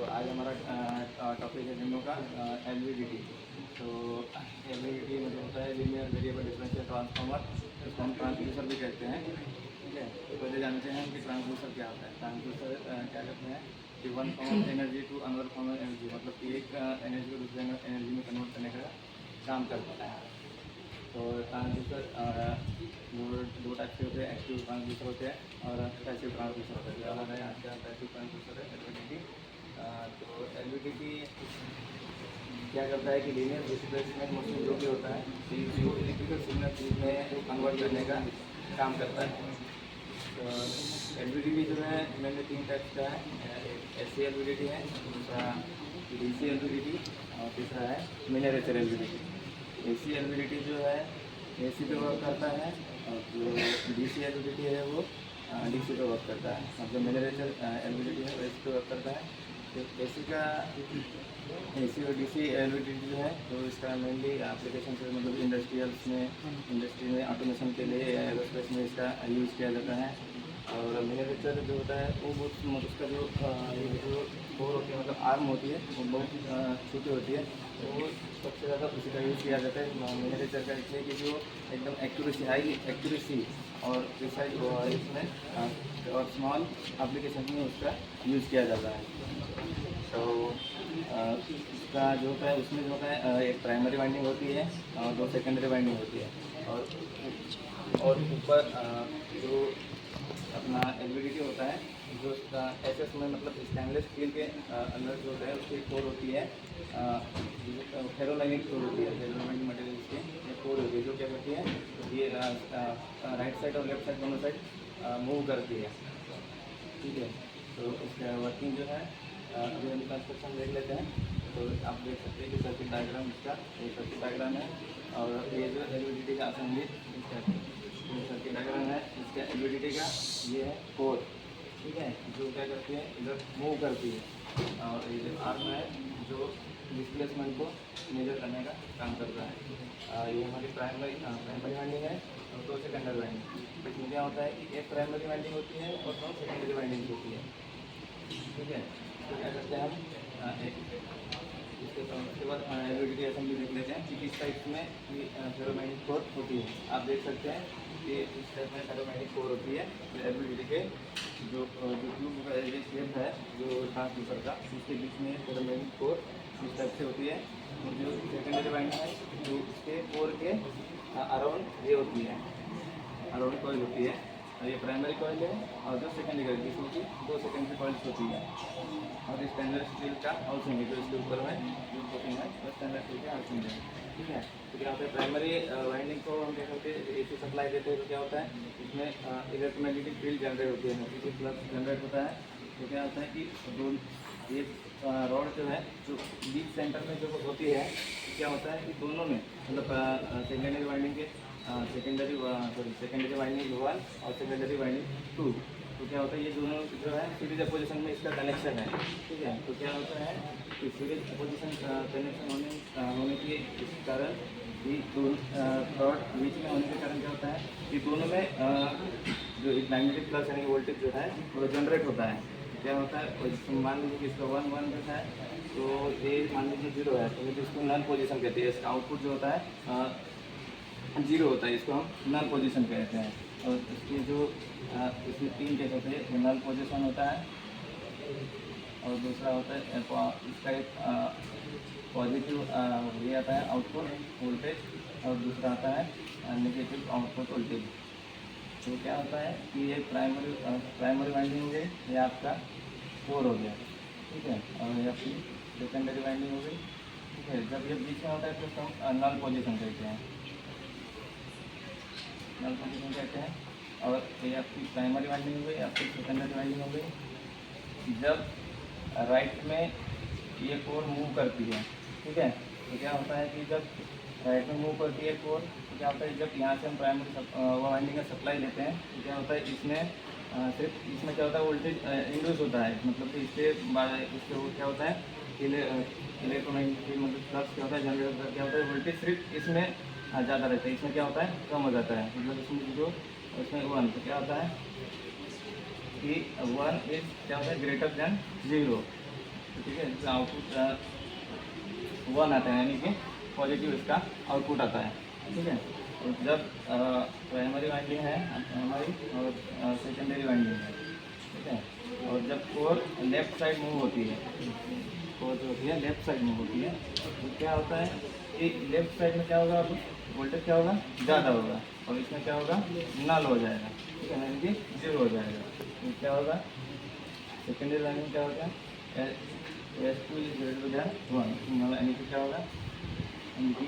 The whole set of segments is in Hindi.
आज हमारा टॉपिक है डेमो का एलवीडीटी। तो एलवीडीटी मतलब होता है लीनियर वेरिएबल डिफरेंशियल ट्रांसफार्मर, इसको हम ट्रांसड्यूसर भी कहते हैं। ठीक है, तो पहले जानते हैं कि ट्रांसड्यूसर क्या होता है। ट्रांसड्यूसर क्या करते हैं कि one form of energy to another form of energy, मतलब कि एक एनर्जी को दूसरे एनर्जी में कन्वर्ट करने का काम करता है। तो ट्रांसड्यूसर दो टाइप के होते हैं, एक्टिव ट्रांसड्यूसर होते हैं और पैसिव ट्रांसड्यूसर होता है। जो हमारा यहाँ का पैसिव ट्रांसड्यूसर है एलवीडीटी। तो एलवीडीटी क्या करता है कि लीनियर डिस्प्लेसमेंट मोशन जो भी होता है जो इलेक्ट्रिकल सिग्नल में कन्वर्ट करने का काम करता है। तो एलवीडीटी जो है मैंने 3 टाइप्स का है। एक एसी एलवीडीटी है, दूसरा डीसी एलवीडीटी और तीसरा है मिनीएचर एलवीडीटी। एसी एलवीडीटी जो है एसी पे वर्क करता है और जो डीसी एलवीडीटी है वो डीसी पे वर्क करता है। मतलब मिनीएचर एलवीडीटी है वो एसी पे वर्क करता है। तो एसी का एसी और डीसी एलवीडीटी जो है तो इसका मेनली एप्लीकेशन से मतलब इंडस्ट्री में ऑटोमेशन के लिए या एरोस्पेस में इसका यूज़ किया जाता है। और मिनीएचर जो होता है वो बहुत उसका जो कोर होती है मतलब आर्म होती है वो बहुत छोटी होती है, तो वो सबसे ज़्यादा उसी का यूज़ किया जाता है मिनीएचर का, इसलिए कि जो एकदम हाई एक्यूरेसी और प्रिसाइज इसमें और स्मॉल एप्लीकेशन में उसका यूज़ किया जाता है। तो इसका जो होता है उसमें जो होता है एक प्राइमरी वाइंडिंग होती है और 2 सेकेंडरी वाइंडिंग होती है। और ऊपर जो अपना एलवीडीटी होता है जो एसएस में मतलब स्टेनलेस स्टील के अंदर जो है उसकी कोर होती है, फेरोमैग्नेटिक कोर होती है। फेरोमैग्नेटिक मटेरियल की ये कोर होती है जो क्या करती है ये राइट साइड और लेफ्ट साइड दोनों साइड मूव करती है। ठीक है, तो इसका वर्किंग जो है अभी हम कंस्ट्रक्शन देख लेते हैं। तो आप देख सकते हैं कि सर्किट डायग्राम इसका ये सर्किट डायग्राम है और ये जो एलवीडीटी का असेंबली इसका सर्किट डायग्राम है। इसका एलवीडीटी का ये है कोर। ठीक है, जो क्या करती है इधर मूव करती है और ये जो आर्म है जो डिस्प्लेसमेंट को मेजर करने का काम करता है। ये हमारी प्राइमरी वाइंडिंग है और 2 सेकेंडरी वाइंडिंग। इसमें क्या होता है कि एक प्राइमरी वाइंडिंग होती है और 2 सेकेंडरी वाइंडिंग होती है। ठीक है, तो क्या करते हैं हम उसके बाद एलवीडीटी असेंबली देख लेते हैं कि किस टाइप में फेरोमैग्नेटिक कोर होती है। आप देख सकते हैं कि इस टाइप में फेरोमैग्नेटिक कोर होती है। तो एलवीडीटी के जो ट्यूब का शेप है जो ट्रांसड्यूसर का उसके बीच में फेरोमैग्नेटिक कोर इस टाइप से होती है। और जो सेकेंडरी वाइंडिंग है जो उसके कोर के अराउंड ये होती है, अराउंड कॉइल होती है। ये प्राइमरी कॉइल है और जो सेकेंडरी कॉइल जिसमें कि 2 सेकेंडरी कॉइल्स होती है। और स्टेनलेस स्टील का हाउसिंग है जो इसके ऊपर में जो कोटिंग है वो स्टेनलेस स्टील का हाउसिंग है। ठीक है, तो क्या होता है प्राइमरी वाइंडिंग को हम क्या करते हैं एसी सप्लाई देते हैं तो क्या होता है इसमें इलेक्ट्रोमैग्नेटिक फील्ड जनरेट होती है, इसी फ्लक्स जनरेट होता है। तो क्या होता है कि ये रॉड जो है जो बीच सेंटर में जो होती है क्या होता है कि दोनों में मतलब सेकेंडरी वाइंडिंग के सेकेंडरी वाइंडिंग 1 और सेकेंडरी वाइंडिंग 2, तो क्या होता है ये दोनों जो है सीरीज अपोजिशन में इसका कनेक्शन है। ठीक है, तो क्या होता है कि सीरीज अपोजिशन कनेक्शन होने के कारण ये दोनों रॉड बीच में होने के कारण क्या होता है कि दोनों में जो एक मैग्नेटिक फ्लक्स यानी वोल्टेज जो है वो जनरेट होता है। क्या होता है मान लीजिए कि इसका 1 जो है तो ये मान लीजिए 0 है तो ये इसको नल पोजीशन कहते हैं। इसका आउटपुट जो होता है 0 होता है, इसको हम नल पोजीशन कहते हैं। और इसके जो इसमें 3 केस होते हैं, नल पोजीशन होता है और दूसरा होता है इसका एक पॉजिटिव ये आता है आउटपुट वोल्टेज और दूसरा आता है नेगेटिव आउटपुट वोल्टेज। तो क्या होता है कि ये प्राइमरी वाइंडिंग हो गई, ये आपका कोर हो गया। ठीक है, और ये आपकी सेकेंडरी वाइंडिंग हो गई। ठीक है, जब ये बीच में होता है तो उसको हम नल पोजीशन कहते हैं, नल पोजीशन कहते हैं। और ये आपकी प्राइमरी वाइंडिंग हो गई, आपकी सेकेंडरी वाइंडिंग हो गई। जब राइट में ये कोर मूव करती है, ठीक है, तो क्या होता है कि जब राइट में मूव करती है कोर तो क्या होता है जब यहाँ से हम प्राइमरी वाइंडिंग का सप्लाई लेते हैं तो क्या होता है इसमें सिर्फ इसमें क्या होता है वोल्टेज इंड्यूस होता है। मतलब कि इससे क्या होता है इलेक्ट्रोमैग्नेटिक मतलब फ्लक्स क्या होता है जनरेट होता है, क्या होता है वोल्टेज सिर्फ इसमें ज़्यादा रहता है, इसमें क्या होता है कम हो जाता है। मतलब इसमें 0 इसमें 1, तो क्या होता है कि 1 इज क्या होता है ग्रेटर दैन 0। ठीक है, इसका आउटपुट 1 आता है, यानी कि पॉजिटिव इसका आउटपुट आता है। ठीक है, और जब प्राइमरी वाइंडिंग है हमारी और सेकेंडरी वाइंडिंग है, ठीक है, और जब कोर लेफ्ट साइड मूव होती है, कोर जो होती है लेफ्ट साइड मूव होती है, तो क्या होता है कि लेफ्ट साइड में क्या होगा, अब वोल्टेज क्या होगा, ज़्यादा होगा, और इसमें क्या होगा, नल हो जाएगा। ठीक है, यानी कि 0 हो जाएगा। तो क्या होगा, सेकेंडरी वाइंडिंग क्या होगा, S2 > 1, यानी कि क्या होगा, यानी कि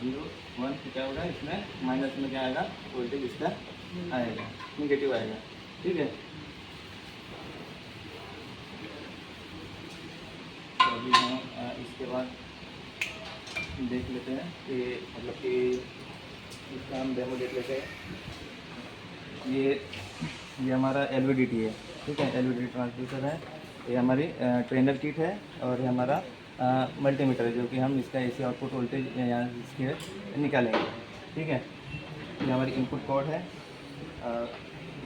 0 1 तो क्या होगा, इसमें माइनस में क्या आएगा, वोल्टेज इसका आएगा, निगेटिव आएगा। ठीक है, तो अभी हम इसके बाद देख लेते हैं कि मतलब कि इसका हम डेमो देख लेते हैं। ये हमारा LVDT है। ठीक है, LVDT ट्रांसड्यूसर है, ये हमारी ट्रेनर किट है, और ये हमारा मल्टीमीटर है, जो कि हम इसका AC आउटपुट वोल्टेज यहाँ इसके निकालेंगे। ठीक है, ये हमारी इनपुट कोड है,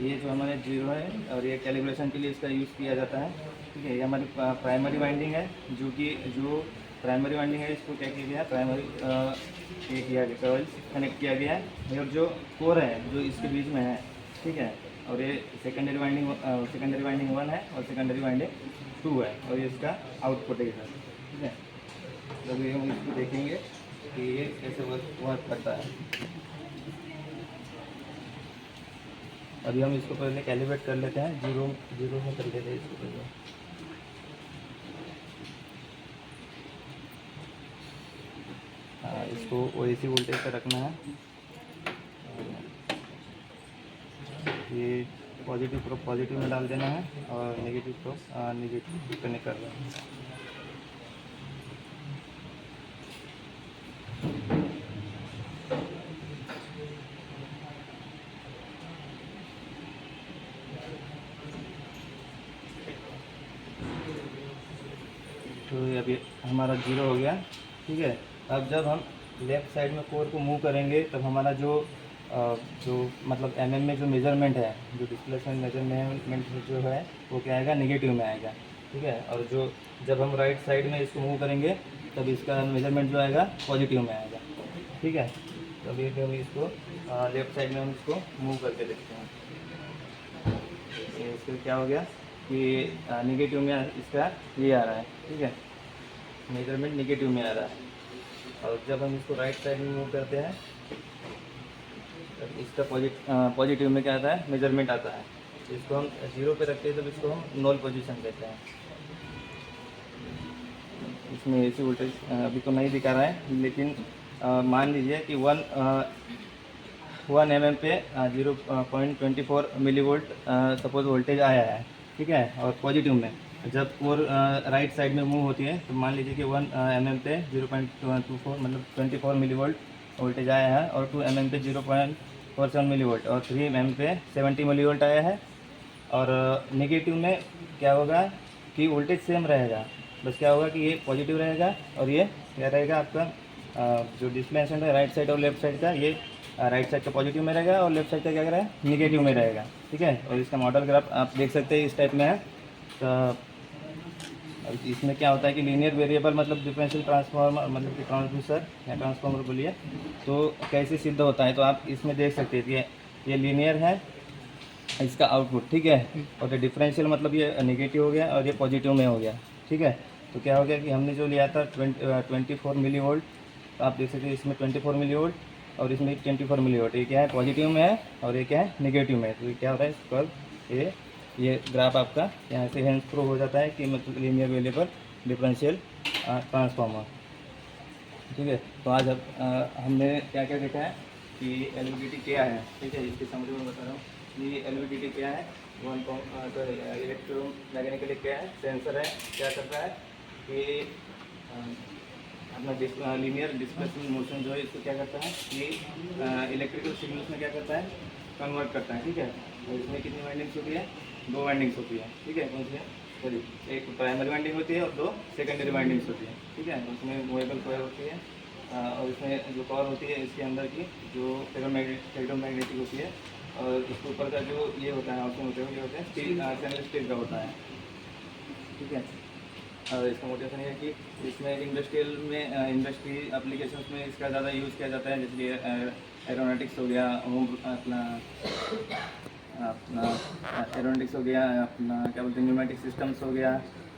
ये जो हमारे 0 है, और ये कैलिब्रेशन के लिए इसका यूज़ किया जाता है। ठीक है, ये हमारी प्राइमरी वाइंडिंग है, जो प्राइमरी वाइंडिंग है, इसको क्या किया गया है, प्राइमरी ये किया गया, कॉइल कनेक्ट किया गया है, और जो कोर है जो इसके बीच में है। ठीक है, और ये सेकेंडरी वाइंडिंग 1 है, और सेकेंडरी वाइंडिंग 2 है, और ये इसका आउटपुट है सर। ठीक है, तो अभी हम इसको देखेंगे कि ये कैसे वर्क करता है। अभी हम इसको पहले कैलिब्रेट कर लेते हैं, जीरो में कर लेते हैं इसको पहले। हाँ, इसको AC वोल्टेज पे रखना है। ये पॉजिटिव में डाल देना है, और नेगेटिव को नेगेटिव कनेक्ट कर देना है। तो ये अभी हमारा 0 हो गया। ठीक है, अब जब हम लेफ़्ट साइड में कोर को मूव करेंगे, तब हमारा जो मतलब MM में जो मेजरमेंट है, जो डिस्प्लेसमेंट मेजरमेंट जो है, वो क्या आएगा, निगेटिव में आएगा। ठीक है, और जब हम राइट साइड में इसको मूव करेंगे, तब इसका मेजरमेंट जो आएगा पॉजिटिव में आएगा। ठीक है, तो अभी हम इसको लेफ़्ट साइड में हम इसको मूव करके देखते हैं। इसको क्या हो गया कि निगेटिव में इसका ये आ रहा है। ठीक है, मेजरमेंट निगेटिव में आ रहा है, और जब हम इसको राइट साइड में मूव करते हैं, तब इसका पॉजिटिव में क्या आता है, मेजरमेंट आता है। इसको हम 0 पे रखते हैं, तब इसको हम नॉल पोजीशन देते हैं। इसमें AC वोल्टेज अभी तो नहीं दिखा रहा है, लेकिन मान लीजिए कि 1 mm पे 0.24 मिलीवोल्ट सपोज वोल्टेज आया है। ठीक है, और पॉजिटिव में जब कोर राइट साइड में मूव होती है, तो मान लीजिए कि 1 mm पे 0.24 मतलब 24 मिलीवोल्ट वोल्टेज आया है, और 2 mm पे 0.47 मिलीवोल्ट, और 3 mm पे 70 मिलीवोल्ट आया है। और नेगेटिव में क्या होगा कि वोल्टेज सेम रहेगा, बस क्या होगा कि ये पॉजिटिव रहेगा, और ये क्या रहेगा, आपका जो डिस्प्लेसमेंट है राइट साइड और लेफ्ट साइड का, ये राइट साइड का पॉजिटिव में रहेगा, और लेफ्ट साइड का क्या करेगा, निगेटिव में रहेगा। ठीक है, और इसका मॉडल ग्राफ आप देख सकते हैं, इस टाइप में है। तो इसमें क्या होता है कि लीनियर वेरिएबल मतलब डिफरेंशियल ट्रांसफार्मर, मतलब कि ट्रांसड्यूसर या ट्रांसफार्मर बोलिए, तो कैसे सिद्ध होता है, तो आप इसमें देख सकते हैं कि ये लीनियर है इसका आउटपुट। ठीक है, और ये डिफरेंशियल मतलब ये नेगेटिव हो गया, और ये पॉजिटिव में हो गया। ठीक है, तो क्या हो गया कि हमने जो लिया था 24 मिली वोल्ट, तो आप देख सकते हैं इसमें 24 मिली वोल्ट, और इसमें 24 मिली वोल्ट, ये क्या है, पॉजिटिव में है, और ये क्या है, नेगेटिव में है। तो ये क्या होता है, इस पर ये ग्राफ आपका यहाँ से हेंस प्रूव हो जाता है कि मतलब लीनियर वेरिएबल डिफरेंशियल ट्रांसफार्मर। ठीक है, तो आज अब हमने क्या क्या देखा है कि LVDT क्या है। ठीक है, इसके समझ में बता रहा हूँ कि LVDT क्या है। इलेक्ट्रोमैग्नेटिकली क्या है, सेंसर है, क्या करता है कि अपना लीनियर डिस्प्लेसमेंट मोशन जो है, इसको क्या करता है कि इलेक्ट्रिकल सिग्नल्स में क्या करता है, कन्वर्ट करता है। ठीक है, और इसमें कितनी वाइंडिंग्स होती है, 2 वाइंडिंग्स होती है। ठीक है, कौन सी है, सॉरी, एक प्राइमरी वाइंडिंग होती है और 2 सेकेंडरी वाइंडिंग्स होती है। ठीक है, उसमें मूवेबल कॉइल होती है, और इसमें जो कॉर होती है इसके अंदर की जो फेरोमैग्नेटिक होती है, और इसके ऊपर का जो ये होता है, ऑप्शन होते हैं, ये होते हैं स्टील, स्टेनलेस स्टील का होता है। ठीक है, और इसका मोटिवेशन ये है कि इसमें इंडस्ट्रियल में इंडस्ट्री एप्लीकेशंस में इसका ज़्यादा यूज़ किया जाता है, जैसे एरोनॉटिक्स हो गया, होम अपना अपना एरोनॉटिक्स हो गया, अपना क्या बोलते हैं न्यूमेटिक सिस्टम्स हो गया,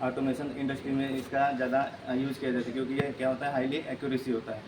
ऑटोमेशन इंडस्ट्री में इसका ज़्यादा यूज़ किया जाता है, क्योंकि ये क्या होता है हाईली एक्यूरेसी होता है।